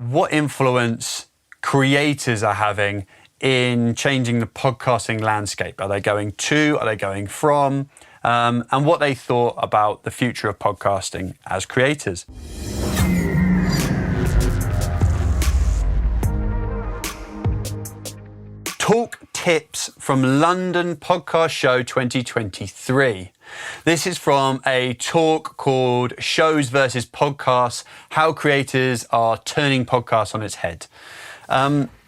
what influence creators are having in changing the podcasting landscape. Are they going to, are they going from, and what they thought about the future of podcasting as creators. Talk tips from London Podcast Show 2023. This is from a talk called Shows versus Podcasts, How Creators Are Turning Podcasts on Its Head.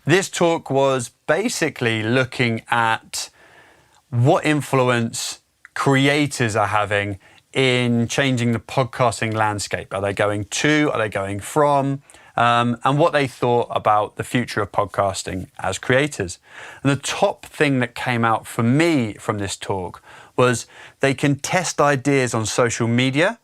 This talk was basically looking at what influence creators are having in changing the podcasting landscape. Are they going to, are they going from, and what they thought about the future of podcasting as creators. And the top thing that came out for me from this talk was they can test ideas on social media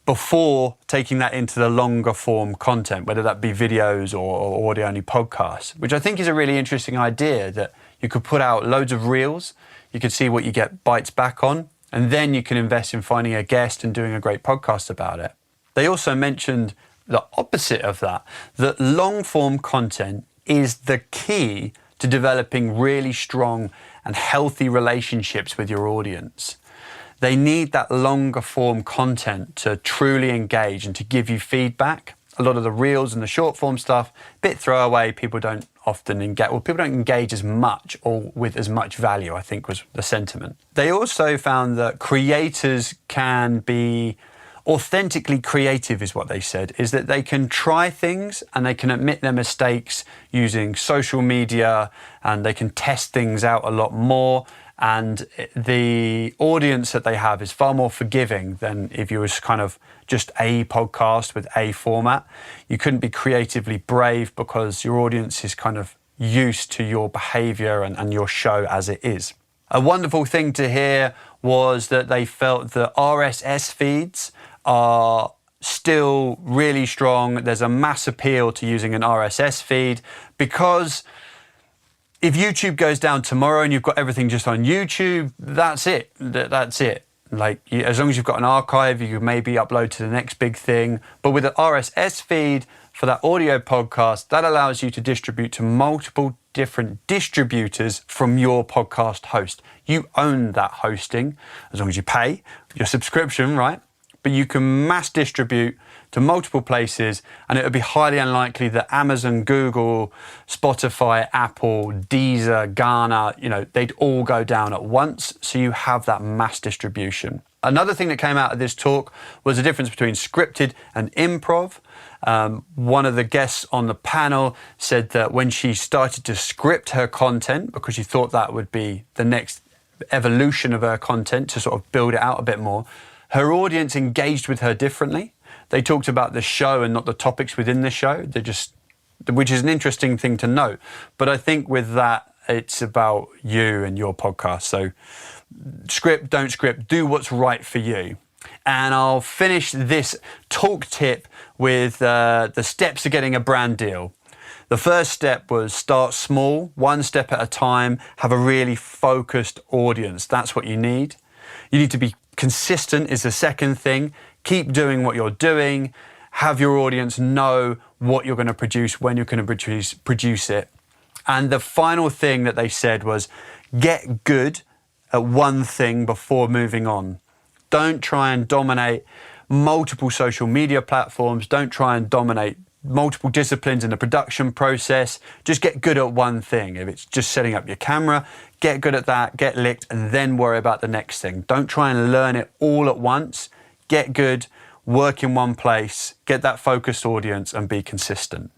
before taking that into the longer form content, whether that be videos or audio only podcasts, which I think is a really interesting idea, that you could put out loads of reels, you could see what you get bites back on, and then you can invest in finding a guest and doing a great podcast about it. They also mentioned the opposite of that long form content is the key to developing really strong and healthy relationships with your audience. They need that longer form content to truly engage and to give you feedback. A lot of the reels and the short form stuff, bit throwaway, people don't often engage, people don't engage as much or with as much value, I think was the sentiment. They also found that creators can be authentically creative, is what they said, is that they can try things and they can admit their mistakes using social media, and they can test things out a lot more. And the audience that they have is far more forgiving than if you was kind of just a podcast with a format. You couldn't be creatively brave because your audience is kind of used to your behavior and your show as it is. A wonderful thing to hear was that they felt the RSS feeds are still really strong. There's a mass appeal to using an RSS feed, because if YouTube goes down tomorrow and you've got everything just on YouTube, that's it. That's it. Like, as long as you've got an archive, you can maybe upload to the next big thing. But with an RSS feed for that audio podcast, that allows you to distribute to multiple different distributors from your podcast host. You own that hosting as long as you pay your subscription, right? But you can mass distribute to multiple places, and it would be highly unlikely that Amazon, Google, Spotify, Apple, Deezer, Ghana, they'd all go down at once. So you have that mass distribution. Another thing that came out of this talk was the difference between scripted and improv. One of the guests on the panel said that when she started to script her content, because she thought that would be the next evolution of her content to sort of build it out a bit more, her audience engaged with her differently. They talked about the show and not the topics within the show. Which is an interesting thing to note. But I think with that, it's about you and your podcast. So script, don't script, do what's right for you. And I'll finish this talk tip with the steps to getting a brand deal. The first step was start small, one step at a time, have a really focused audience. That's what you need. You need to be consistent is the second thing. Keep doing what you're doing. Have your audience know what you're going to produce, when you're going to produce it. And the final thing that they said was get good at one thing before moving on. Don't try and dominate multiple social media platforms. Don't try and dominate multiple disciplines in the production process. Just get good at one thing. If it's just setting up your camera, get good at that, get licked, and then worry about the next thing. Don't try and learn it all at once. Get good, work in one place, get that focused audience, and be consistent.